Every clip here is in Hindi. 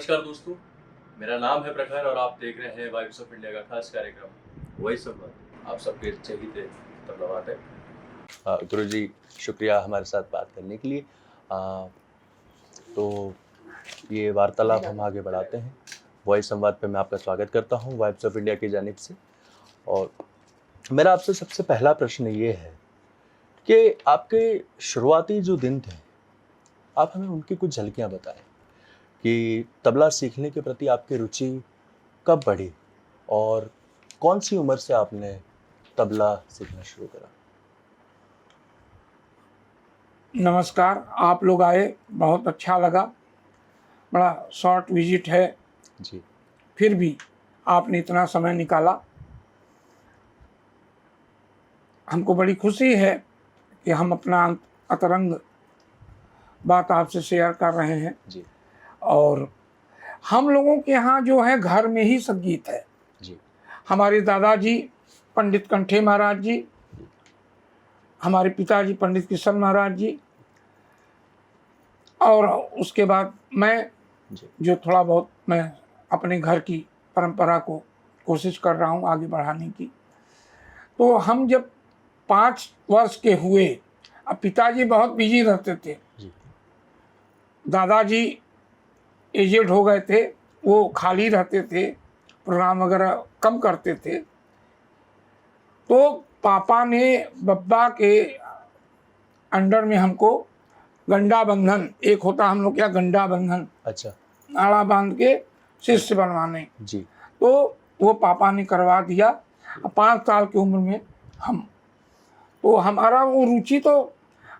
नमस्कार दोस्तों, मेरा नाम है प्रखर और आप देख रहे हैं वाइब्स ऑफ इंडिया का खास कार्यक्रम वही संवाद। आप सबके चहीते तबलावाद है। गुरु जी, शुक्रिया हमारे साथ बात करने के लिए। तो ये वार्तालाप हम आगे बढ़ाते हैं। वॉइस संवाद पे मैं आपका स्वागत करता हूँ वाइब्स ऑफ इंडिया की जानिब से। और मेरा आपसे सबसे पहला प्रश्न ये है कि आपके शुरुआती जो दिन थे, आप हमें उनकी कुछ झलकियाँ बताएं कि तबला सीखने के प्रति आपकी रुचि कब बढ़ी और कौन सी उम्र से आपने तबला सीखना शुरू करा? नमस्कार, आप लोग आए, बहुत अच्छा लगा। बड़ा शॉर्ट विजिट है जी। फिर भी आपने इतना समय निकाला। हमको बड़ी खुशी है कि हम अपना अंतरंग बात आपसे शेयर कर रहे हैं। जी। और हम लोगों के यहाँ जो है घर में ही संगीत है। जी। हमारे दादाजी पंडित कंठे महाराज जी, हमारे पिताजी पंडित किशन महाराज जी, और उसके बाद मैं जो थोड़ा बहुत मैं अपने घर की परंपरा को कोशिश कर रहा हूँ आगे बढ़ाने की। तो हम जब 5 वर्ष के हुए, अब पिताजी बहुत बिजी रहते थे, दादाजी एजेड हो गए थे, वो खाली रहते थे, प्रोग्राम वगैरह कम करते थे। तो पापा ने बब्बा के अंडर में हमको गंडा बंधन, एक होता हम लोग क्या गंडा बंधन, अच्छा, नाड़ा बांध के शिष्य बनवाने, जी। तो वो पापा ने करवा दिया। 5 साल की उम्र में हम, तो हमारा वो रुचि तो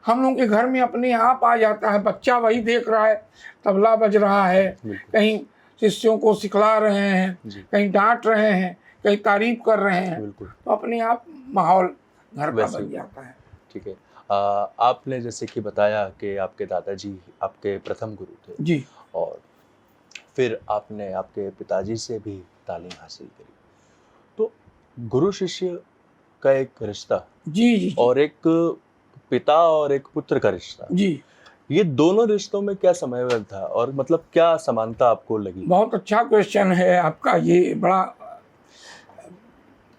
हम लोग के घर में अपने आप आ जाता है। बच्चा वही देख रहा है, तबला बज रहा है, कहीं शिष्यों को सिखला रहे हैं, कहीं डांट रहे हैं, कहीं तारीफ कर रहे हैं, तो अपने आप माहौल घर का बन जाता है। ठीक है। आपने जैसे कि बताया कि आपके दादाजी आपके प्रथम गुरु थे जी, और फिर आपने आपके पिताजी से भी तालीम हासिल करी। तो गुरु शिष्य का एक रिश्ता जी, और एक पिता और एक पुत्र का रिश्ता जी, ये दोनों रिश्तों में क्या समन्वय था और मतलब क्या समानता आपको लगी? बहुत अच्छा क्वेश्चन है आपका। ये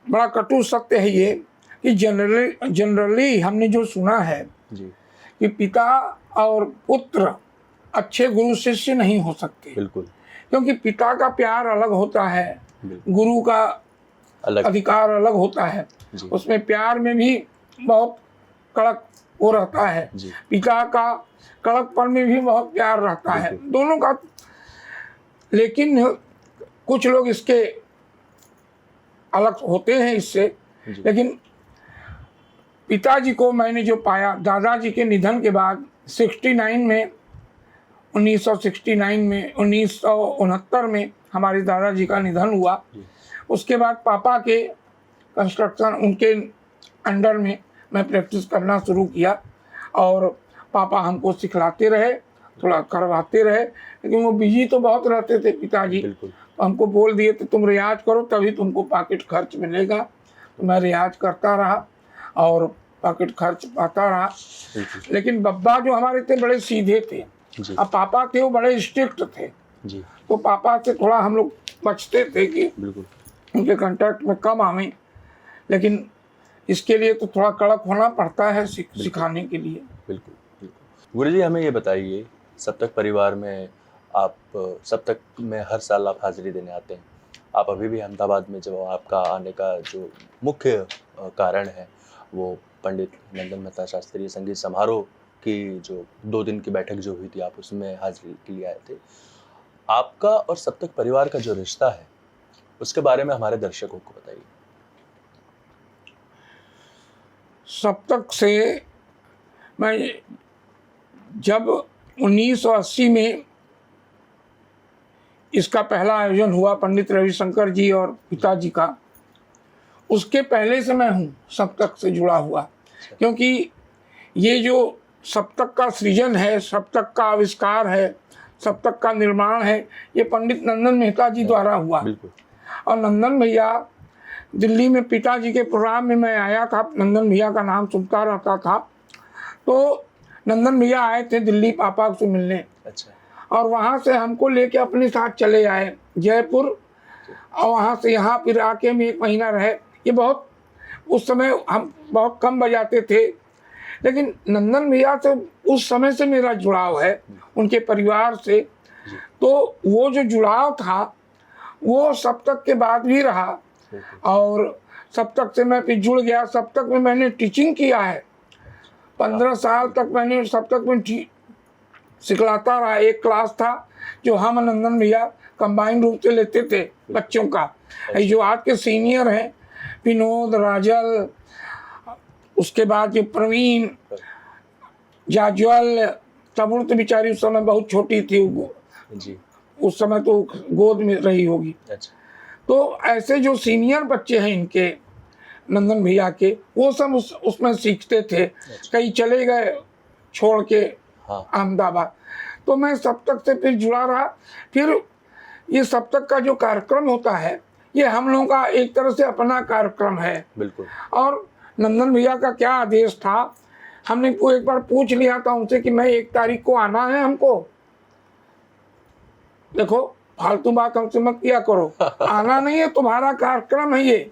बड़ा कटु सत्य है ये कि जनरली हमने जो सुना है जी। कि पिता और पुत्र अच्छे गुरु शिष्य नहीं हो सकते। बिल्कुल। क्योंकि पिता का प्यार अलग होता है, गुरु का अधिकार अलग होता है। उसमें प्यार में भी बहुत कड़क वो रहता है, पिता का कड़कपन में भी बहुत प्यार रहता है, दोनों का। लेकिन कुछ लोग इसके अलग होते हैं इससे। लेकिन पिताजी को मैंने जो पाया, दादाजी के निधन के बाद 1969 में हमारे दादाजी का निधन हुआ। उसके बाद पापा के कंस्ट्रक्शन उनके अंडर में मैं प्रैक्टिस करना शुरू किया और पापा हमको सिखलाते रहे, थोड़ा करवाते रहे। लेकिन वो बिजी तो बहुत रहते थे पिताजी, तो हमको बोल दिए थे तुम रियाज करो तभी तुमको पॉकेट खर्च मिलेगा। तो मैं रियाज करता रहा और पॉकेट खर्च पाता रहा। लेकिन बब्बा जो हमारे थे बड़े सीधे थे, अब पापा थे वो बड़े स्ट्रिक्ट थे, तो पापा से थोड़ा हम लोग बचते थे कि उनके कांटेक्ट में कम आवे। लेकिन इसके लिए तो थोड़ा कड़क होना पड़ता है सिखाने के लिए। बिल्कुल। गुरु जी, हमें ये बताइए, सप्तक परिवार में आप सप्तक में हर साल आप हाजिरी देने आते हैं। आप अभी भी अहमदाबाद में, जब आपका आने का जो मुख्य कारण है वो पंडित नंदन मेहता शास्त्रीय संगीत समारोह की जो 2 दिन की बैठक जो हुई थी, आप उसमें हाजिरी के लिए आए थे। आपका और सप्तक परिवार का जो रिश्ता है उसके बारे में हमारे दर्शकों को बताइए। सप्तक से मैं जब 1980 में इसका पहला आयोजन हुआ पंडित रविशंकर जी और पिताजी का, उसके पहले से मैं हूँ सप्तक से जुड़ा हुआ। क्योंकि ये जो सप्तक का सृजन है, सप्तक का आविष्कार है, सप्तक का निर्माण है, ये पंडित नंदन मेहता जी द्वारा हुआ। और नंदन भैया दिल्ली में पिताजी के प्रोग्राम में मैं आया था, नंदन भैया का नाम सुनता रहता था, तो नंदन भैया आए थे दिल्ली पापा से मिलने। अच्छा। और वहाँ से हमको लेके अपने साथ चले आए जयपुर, और वहाँ से यहाँ फिर आके हम 1 महीना रहे। ये बहुत, उस समय हम बहुत कम बजाते थे, लेकिन नंदन भैया से उस समय से मेरा जुड़ाव है, उनके परिवार से। तो वो जो जुड़ाव था वो सप्तक के बाद भी रहा, और सप्तक से मैं फिर जुड़ गया। सप्तक में मैंने टीचिंग किया है, 15 साल तक मैंने सप्तक में सिखलाता रहा। एक क्लास था जो हम नंदन भैया कंबाइंड रूप से लेते थे बच्चों का। जो आज के सीनियर हैं, विनोद, राजल, उसके बाद जो प्रवीण, जाज्वल, तबुल तो बेचारी उस समय बहुत छोटी थी जी, उस समय तो गोद में रही होगी। अच्छा, तो ऐसे जो सीनियर बच्चे हैं इनके, नंदन भैया के, वो सब उसमें सीखते थे। कई चले गए छोड़ के अहमदाबाद। तो मैं सप्तक से फिर जुड़ा रहा। फिर ये सप्तक का जो कार्यक्रम होता है, ये हम लोगों का एक तरह से अपना कार्यक्रम है। बिल्कुल। और नंदन भैया का क्या आदेश था, हमने को एक बार पूछ लिया था उनसे कि मैं 1 तारीख को आना है हमको। देखो फालतू बात हमसे मत किया करो, आना नहीं है, तुम्हारा कार्यक्रम है ये।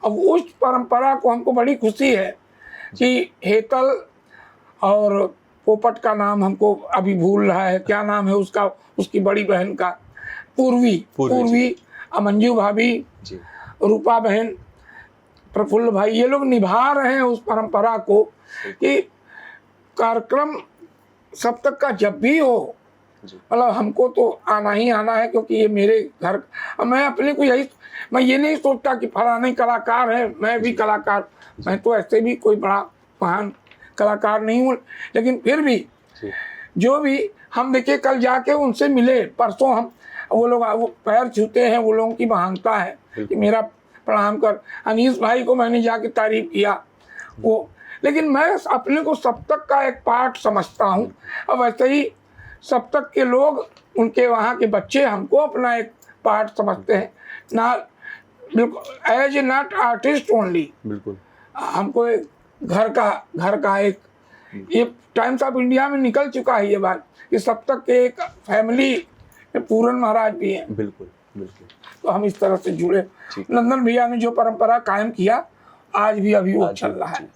अब उस परंपरा को हमको बड़ी खुशी है कि हेतल और पोपट का नाम हमको अभी भूल रहा है, क्या नाम है उसका, उसकी बड़ी बहन का, पूर्वी, मंजू भाभी, रूपा बहन, प्रफुल्ल भाई, ये लोग निभा रहे हैं उस परंपरा को कि कार्यक्रम सप्तक का जब भी हो, मतलब हमको तो आना ही आना है, क्योंकि ये मेरे घर। मैं अपने को यही, मैं ये नहीं सोचता कि फलाने कलाकार है, मैं भी कलाकार, मैं तो ऐसे भी कोई बड़ा महान कलाकार नहीं हूँ, लेकिन फिर भी जो भी हम देखिए, कल जाके उनसे मिले, परसों हम, वो लोग वो पैर छूते हैं, वो लोगों की महानता है कि मेरा प्रणाम कर। अनीस भाई को मैंने जाके तारीफ किया वो, लेकिन मैं अपने को सप्तक का एक पार्ट समझता हूँ। अब वैसे ही सप्तक के लोग, उनके वहाँ के बच्चे हमको अपना एक पार्ट समझते हैं ना, बिल्कुल as a not artist only. बिल्कुल हमको एक घर का एक, ये टाइम्स ऑफ इंडिया में निकल चुका है ये बात कि सप्तक के एक फैमिली में पूरन महाराज भी हैं। बिल्कुल बिल्कुल। तो हम इस तरह से जुड़े। नंदन भैया ने जो परंपरा कायम किया, आज भी अभी वो चल रहा है।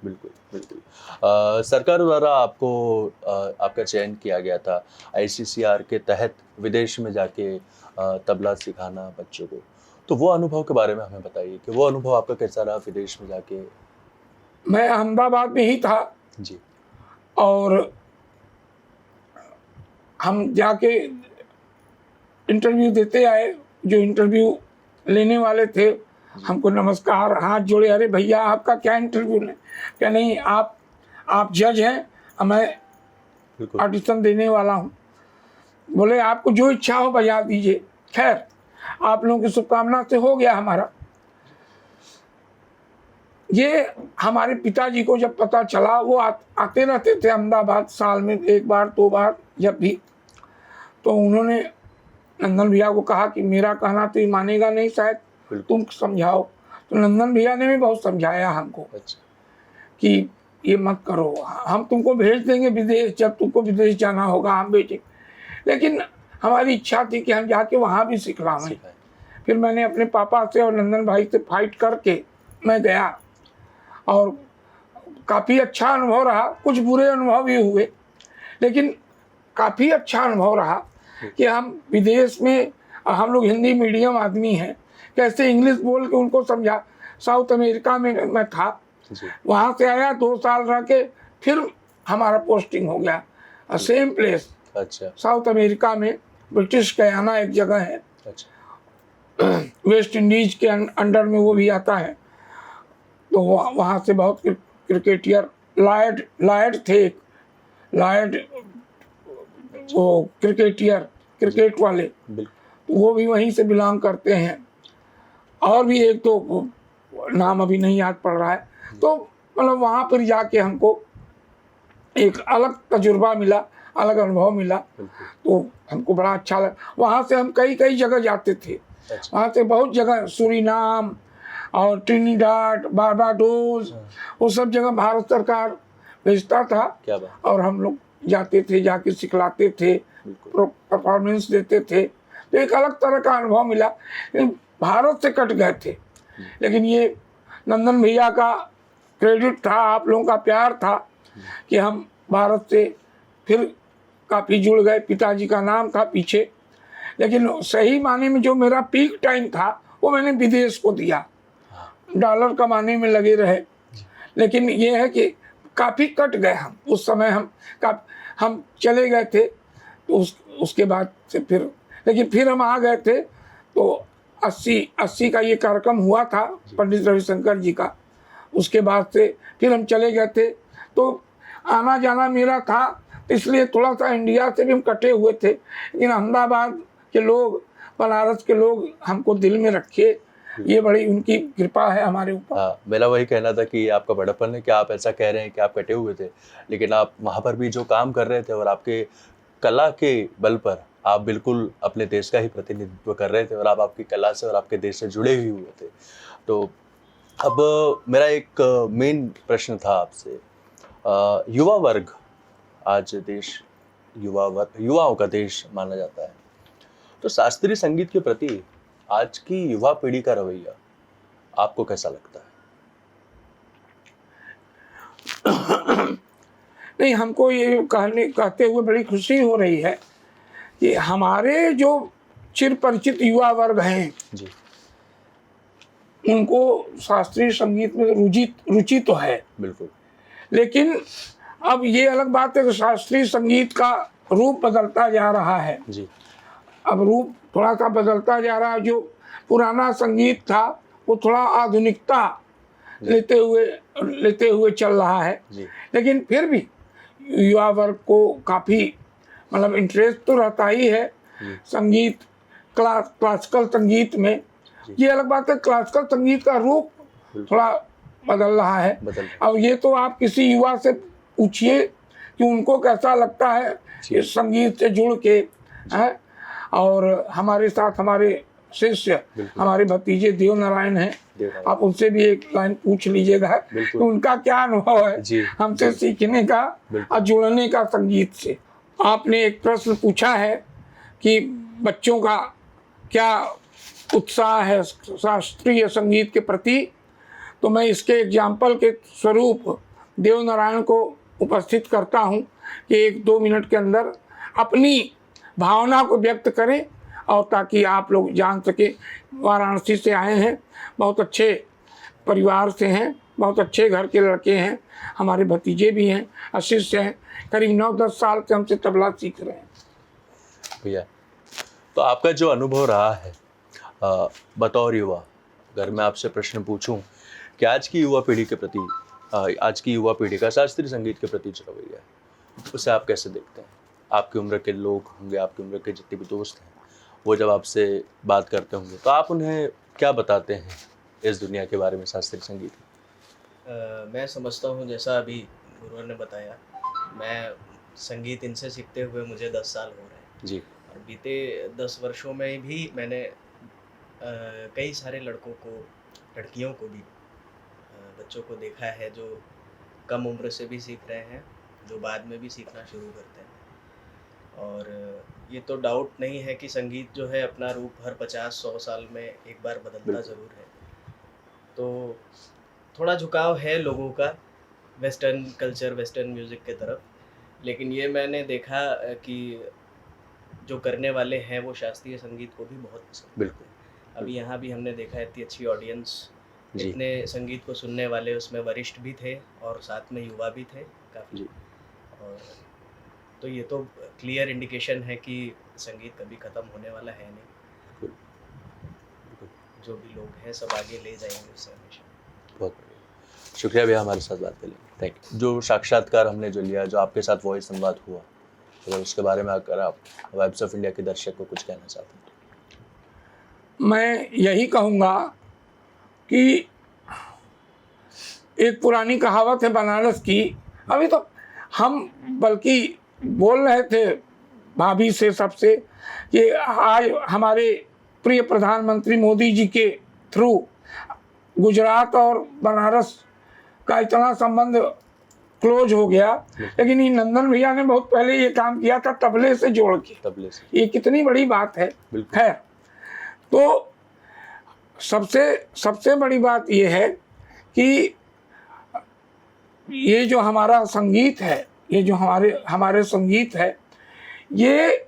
बिल्कुल बिल्कुल। सरकार द्वारा आपको आपका चयन किया गया था ICCR के तहत विदेश में जाके तबला सिखाना बच्चों को, तो वो अनुभव के बारे में हमें बताइए कि वो अनुभव आपका कैसा रहा विदेश में जाके? मैं अहमदाबाद में ही था जी, और हम जाके इंटरव्यू देते आए। जो इंटरव्यू लेने वाले थे हमको नमस्कार, हाथ जोड़े, अरे भैया आपका क्या इंटरव्यू है? क्या नहीं, आप जज हैं, मैं ऑडिशन देने वाला हूँ। बोले आपको जो इच्छा हो बजा दीजिए। खैर आप लोगों की शुभकामना से हो गया हमारा। ये हमारे पिताजी को जब पता चला, वो आते रहते थे अहमदाबाद, साल में 1 बार 2 बार जब भी, तो उन्होंने नंदन भैया को कहा कि मेरा कहना तो ये मानेगा नहीं शायद, तुम समझाओ। तो नंदन भैया ने भी बहुत समझाया हमको कि ये मत करो, हम तुमको भेज देंगे विदेश, जब तुमको विदेश जाना होगा हम भेजेंगे। लेकिन हमारी इच्छा थी कि हम जाके वहाँ भी सिखलाएं। फिर मैंने अपने पापा से और नंदन भाई से फाइट करके मैं गया, और काफ़ी अच्छा अनुभव रहा। कुछ बुरे अनुभव भी हुए, लेकिन काफ़ी अच्छा अनुभव रहा कि हम विदेश में, हम लोग हिंदी मीडियम आदमी हैं, कैसे इंग्लिश बोल के उनको समझा। साउथ अमेरिका में मैं था, वहाँ से आया, 2 साल रह के फिर हमारा पोस्टिंग हो गया सेम प्लेस। अच्छा, साउथ अमेरिका में ब्रिटिश गयाना एक जगह है, वेस्ट इंडीज के अंडर में वो भी आता है। तो वहाँ से बहुत क्रिकेटियर, लॉयड थे, लॉयड वो क्रिकेटियर, क्रिकेट वाले, तो वो भी वहीं से बिलोंग करते हैं। और भी एक तो नाम अभी नहीं याद पड़ रहा है। तो मतलब वहाँ पर जाके हमको एक अलग तजुर्बा मिला, अलग अनुभव मिला, तो हमको बड़ा अच्छा लगा। वहाँ से हम कई जगह जाते थे। वहाँ से बहुत जगह, सूरीनाम और ट्रिनिडाड, बारबाडोस, वो सब जगह भारत सरकार भेजता था, और हम लोग जाते थे, जाके सिखलाते थे, परफॉर्मेंस देते थे, तो एक अलग तरह का अनुभव मिला। लेकिन भारत से कट गए थे, लेकिन ये नंदन भैया का क्रेडिट था, आप लोगों का प्यार था कि हम भारत से फिर काफ़ी जुड़ गए। पिताजी का नाम था पीछे, लेकिन सही माने में जो मेरा पीक टाइम था वो मैंने विदेश को दिया, डॉलर कमाने में लगे रहे। लेकिन ये है कि काफ़ी कट गए हम उस समय, हम चले गए थे, तो उसके बाद से फिर, लेकिन फिर हम आ गए थे। तो 80 का ये कार्यक्रम हुआ था पंडित रविशंकर जी का, उसके बाद से फिर हम चले गए थे। तो आना जाना मेरा था, इसलिए थोड़ा सा इंडिया से भी हम कटे हुए थे, लेकिन अहमदाबाद के लोग, बनारस के लोग हमको दिल में रखे, ये बड़ी उनकी कृपा है हमारे ऊपर। हाँ, मेरा वही कहना था कि आपका बड़प्पन है कि आप ऐसा कह रहे हैं कि आप कटे हुए थे, लेकिन आप वहाँ पर भी जो काम कर रहे थे और आपके कला के बल पर आप बिल्कुल अपने देश का ही प्रतिनिधित्व कर रहे थे, और आप आपकी कला से और आपके देश से जुड़े ही हुए थे। तो अब मेरा एक मेन प्रश्न था आपसे, युवा वर्ग, आज देश युवाओं का देश माना जाता है, तो शास्त्रीय संगीत के प्रति आज की युवा पीढ़ी का रवैया आपको कैसा लगता है? नहीं, हमको ये कहते हुए बड़ी खुशी हो रही है कि हमारे जो चिर परिचित युवा वर्ग हैं जी, उनको शास्त्रीय संगीत में रुचि तो है, बिल्कुल। लेकिन अब ये अलग बात है कि शास्त्रीय संगीत का रूप बदलता जा रहा है। जी, अब रूप थोड़ा सा बदलता जा रहा है। जो पुराना संगीत था वो थोड़ा आधुनिकता लेते हुए चल रहा है, जी, लेकिन फिर भी युवा वर्ग को काफ़ी मतलब इंटरेस्ट तो रहता ही है संगीत, क्लासिकल संगीत में। ये अलग बात है, क्लासिकल संगीत का रूप थोड़ा बदल रहा है। अब ये तो आप किसी युवा से पूछिए कि उनको कैसा लगता है इस संगीत से जुड़ के, है। और हमारे साथ हमारे शिष्य, हमारे भतीजे देव नारायण हैं, आप उनसे भी एक लाइन पूछ लीजिएगा कि उनका क्या अनुभव है हमसे सीखने का और जुड़ने का संगीत से। आपने एक प्रश्न पूछा है कि बच्चों का क्या उत्साह है शास्त्रीय संगीत के प्रति, तो मैं इसके एग्जाम्पल के स्वरूप देव नारायण को उपस्थित करता हूँ कि 1-2 मिनट के अंदर अपनी भावना को व्यक्त करें, और ताकि आप लोग जान सके वाराणसी से आए हैं, बहुत अच्छे परिवार से हैं, बहुत अच्छे घर के लड़के हैं, हमारे भतीजे भी हैं, शिष्य हैं, करीब 9-10 साल से हमसे तबला सीख रहे हैं। भैया, तो आपका जो अनुभव रहा है बतौर युवा, अगर मैं आपसे प्रश्न पूछूं कि आज की युवा पीढ़ी के प्रति, आज की युवा पीढ़ी का शास्त्रीय संगीत के प्रति जो रवैया है, उसे आप कैसे देखते हैं? आपकी उम्र के लोग होंगे, आपकी उम्र के जितने भी दोस्त हैं, वो जब आपसे बात करते होंगे तो आप उन्हें क्या बताते हैं इस दुनिया के बारे में, शास्त्रीय संगीत? मैं समझता हूँ, जैसा अभी गुरुवर ने बताया, मैं संगीत इनसे सीखते हुए मुझे 10 साल हो रहे हैं जी, और बीते 10 वर्षों में भी मैंने कई सारे लड़कों को, लड़कियों को भी, बच्चों को देखा है जो कम उम्र से भी सीख रहे हैं, जो बाद में भी सीखना शुरू करते हैं। और ये तो डाउट नहीं है कि संगीत जो है अपना रूप हर 50-100 साल में एक बार बदलता ज़रूर है। तो थोड़ा झुकाव है लोगों का वेस्टर्न कल्चर, वेस्टर्न म्यूज़िक के तरफ, लेकिन ये मैंने देखा कि जो करने वाले हैं वो शास्त्रीय संगीत को भी बहुत पसंद। बिल्कुल। अभी यहाँ भी हमने देखा इतनी अच्छी ऑडियंस, इतने संगीत को सुनने वाले, उसमें वरिष्ठ भी थे और साथ में युवा भी थे काफ़ी। और तो ये तो क्लियर इंडिकेशन है कि संगीत कभी ख़त्म होने वाला है नहीं। जो भी लोग हैं सब आगे ले जाएंगे उससे हमेशा। बहुत बढ़िया, शुक्रिया भैया हमारे साथ बात करने, थैंक यू। जो साक्षात्कार हमने जो लिया, जो आपके साथ वॉइस संवाद हुआ, अगर उसके बारे में अगर आप वाइब्स ऑफ इंडिया के दर्शक को कुछ कहना चाहते हैं तो? मैं यही कहूँगा कि एक पुरानी कहावत है बनारस की, अभी तो हम बल्कि बोल रहे थे भाभी से, सबसे, कि आज हमारे प्रिय प्रधानमंत्री मोदी जी के थ्रू गुजरात और बनारस का इतना संबंध क्लोज हो गया। लेकिन ये नंदन भैया ने बहुत पहले ये काम किया था तबले से जोड़ के, तबले से। ये कितनी बड़ी बात है। बिल्कुल। खैर, तो सबसे बड़ी बात ये है कि ये जो हमारा संगीत है, ये जो हमारे संगीत है, ये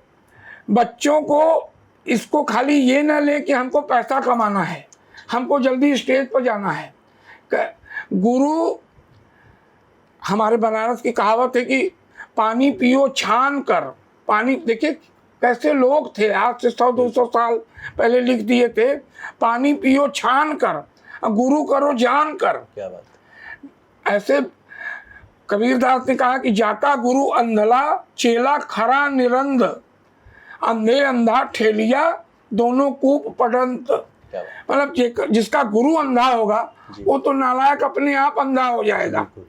बच्चों को इसको खाली ये ना ले कि हमको पैसा कमाना है, हमको जल्दी स्टेज पर जाना है। गुरु, हमारे बनारस की कहावत है कि पानी पियो छान कर। पानी, देखिए कैसे लोग थे, आज से 100-200 साल पहले लिख दिए थे, पानी पियो छान कर, गुरु करो जान कर। क्या बात है। ऐसे कबीरदास ने कहा कि जाका गुरु अंधला चेला खरा निरंद, अंधे अंधा ठेलिया दोनों कूप पड़ंत। क्या बात। मतलब जिसका गुरु अंधा होगा वो तो नालायक अपने आप अंधा हो जाएगा। बिल्कुल।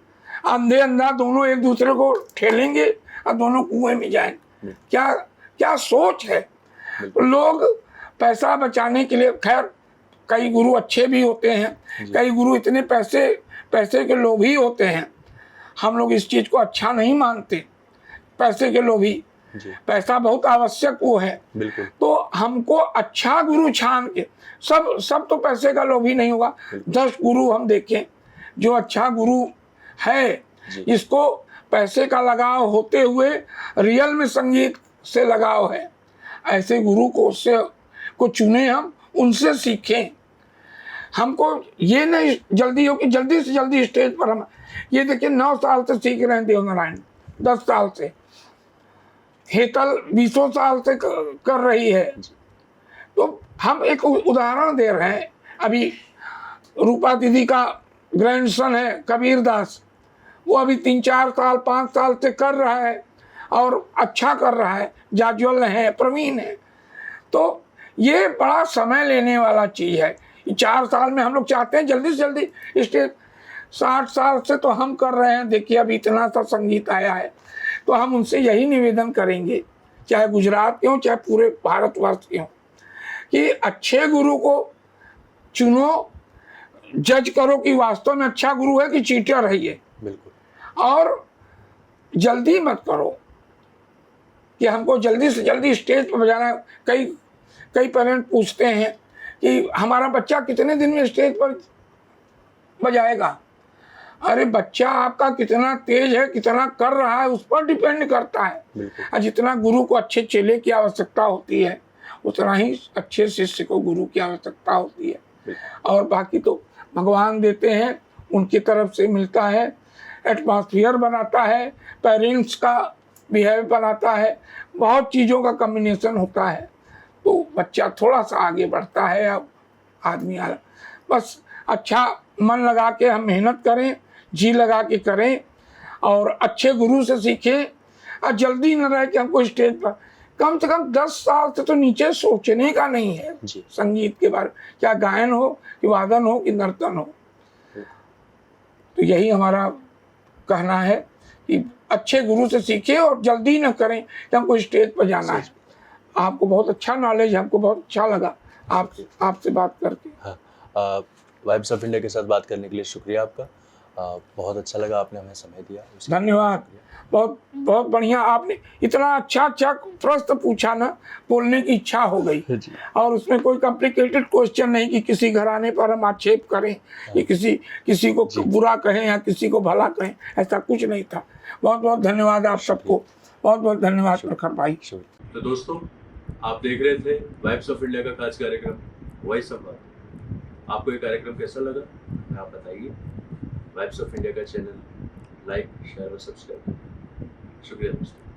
अंधे अंधा दोनों एक दूसरे को ठेलेंगे और दोनों कुएं में जाएंगे। क्या क्या सोच है। लोग पैसा बचाने के लिए, खैर कई गुरु अच्छे भी होते हैं, कई गुरु इतने पैसे के लोभी होते हैं। हम लोग इस चीज़ को अच्छा नहीं मानते, पैसे के लोभी। पैसा बहुत आवश्यक वो है। बिल्कुल। तो हमको अच्छा गुरु छान के, सब तो पैसे का लोभी नहीं होगा। 10 गुरु हम देखें जो अच्छा गुरु है, जिसको पैसे का लगाव होते हुए रियल में संगीत से लगाव है, ऐसे गुरु को चुने, हम उनसे सीखें। हमको ये नहीं जल्दी हो कि जल्दी से जल्दी स्टेज पर हम, ये देखिए 9 साल से सीख रहे हैं देवनारायण, 10 साल से, हेतल 20 साल से कर रही है। तो हम एक उदाहरण दे रहे हैं। अभी रूपा दीदी का ग्रैंडसन है कबीरदास, वो अभी 3-4 साल 5 साल से कर रहा है और अच्छा कर रहा है, जाज्वल है, प्रवीण है। तो ये बड़ा समय लेने वाला चीज़ है। 4 साल में हम लोग चाहते हैं जल्दी से जल्दी स्टेज। 60 साल से तो हम कर रहे हैं, देखिए अभी इतना सा संगीत आया है। तो हम उनसे यही निवेदन करेंगे, चाहे गुजरात के हों चाहे पूरे भारतवर्ष के हों, कि अच्छे गुरु को चुनो, जज करो कि वास्तव में अच्छा गुरु है कि चीटर है ये। बिल्कुल। और जल्दी मत करो कि हमको जल्दी से जल्दी स्टेज पर बजाना है। कई पेरेंट पूछते हैं कि हमारा बच्चा कितने दिन में स्टेज पर बजाएगा। अरे बच्चा आपका कितना तेज है, कितना कर रहा है, उस पर डिपेंड करता है। और जितना गुरु को अच्छे चेले की आवश्यकता होती है, उतना ही अच्छे शिष्य को गुरु की आवश्यकता होती है। और बाकी तो भगवान देते हैं, उनकी तरफ से मिलता है। एटमॉस्फियर बनाता है, पेरेंट्स का बिहेव बनाता है, बहुत चीज़ों का कम्बिनेशन होता है। तो बच्चा थोड़ा सा आगे बढ़ता है। अब आदमी बस अच्छा मन लगा के हम मेहनत करें, जी लगा के करें और अच्छे गुरु से सीखें। और जल्दी न रहे कि हमको स्टेज पर, कम से कम 10 साल से तो नीचे सोचने का नहीं है संगीत के बारे में, क्या गायन हो कि वादन हो कि नर्तन हो। तो यही हमारा कहना है कि अच्छे गुरु से सीखें और जल्दी न करें कि हमको स्टेज पर जाना है। आपको बहुत अच्छा नॉलेज है, हमको बहुत अच्छा लगा आपसे बात करके। हाँ, वाइब्स ऑफ इंडिया के साथ बात करने के लिए शुक्रिया आपका। बहुत अच्छा लगा, आपने हमें समय दिया। धन्यवाद। बहुत बहुत बढ़िया, आपने इतना अच्छा प्रश्न पूछा ना, बोलने की इच्छा हो गई। और उसमें कोई कॉम्प्लिकेटेड क्वेश्चन नहीं कि किसी घराने पर हम आक्षेप करें कि किसी को बुरा कहें या किसी को भला कहें, ऐसा कुछ नहीं था। बहुत बहुत धन्यवाद आप सबको, बहुत बहुत धन्यवाद प्रखर भाई। तो दोस्तों, आप देख रहे थे वाइब्स ऑफ इंडिया का खास कार्यक्रम वॉइस ऑफ बात। आपको ये कार्यक्रम कैसा लगा आप बताइए। वाइब्स ऑफ इंडिया का चैनल लाइक, शेयर और सब्सक्राइब। शुक्रिया दोस्तों।